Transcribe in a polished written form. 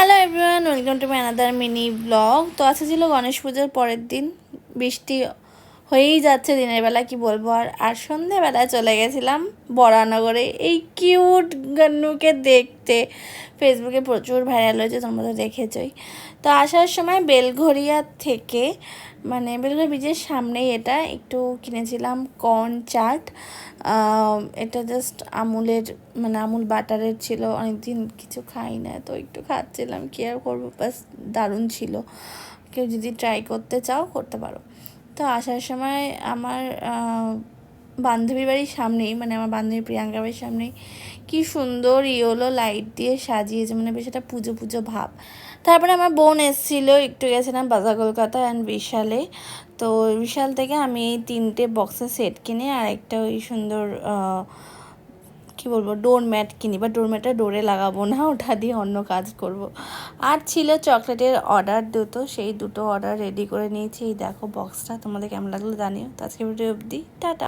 Hello everyone, welcome to my another mini blog. তো আজকে ছিল গণেশ পুজোর পরের দিন। বৃষ্টি হয়েই যাচ্ছে দিনের বেলা, কি বলবো। আর সন্ধ্যেবেলায় চলে গেছিলাম বরানগরে এই কিউট গান্নুকে দেখতে। ফেসবুকে প্রচুর ভাইরাল হয়েছে, তোমরা তো দেখেছই। তো আসার সময় বেলঘরিয়া থেকে, মানে বেলঘরিয়া ব্রিজের সামনেই এটা, একটু কিনেছিলাম কর্ন চাট। এটা জাস্ট আমুলের, মানে আমুল বাটারের ছিল। অনেকদিন কিছু খাই না, তো একটু খাচ্ছিলাম, কি আর করবো, বাস দারুণ ছিল। কেউ যদি ট্রাই করতে চাও করতে পারো। তো আসার সময় আমার বান্ধবীর বাড়ির সামনেই, মানে আমার বান্ধবী প্রিয়াঙ্কার বাড়ির সামনেই কি সুন্দর ইয়েলো লাইট দিয়ে সাজিয়েছে, মানে বেশ একটা পুজো পুজো ভাব। তারপরে আমার বোন এসেছিলো, একটু গেছিলাম বাজার কলকাতা অ্যান্ড বিশালে। তো বিশাল থেকে আমি এই 3টে বক্সের সেট কিনে আর একটা ওই সুন্দর কি বলবো ডোর ম্যাট কিনি, বা ডোর ম্যাটটা ডোরে লাগাবো না, ওটা দিয়ে অন্য কাজ করব। আর ছিল চকলেটের অর্ডার দুটো, সেই দুটো অর্ডার রেডি করে নিয়েছি। এই দেখো বক্সটা, তোমাদের কেমন লাগলো জানিও। তো আজকে ভিডিও অবধি, টাটা।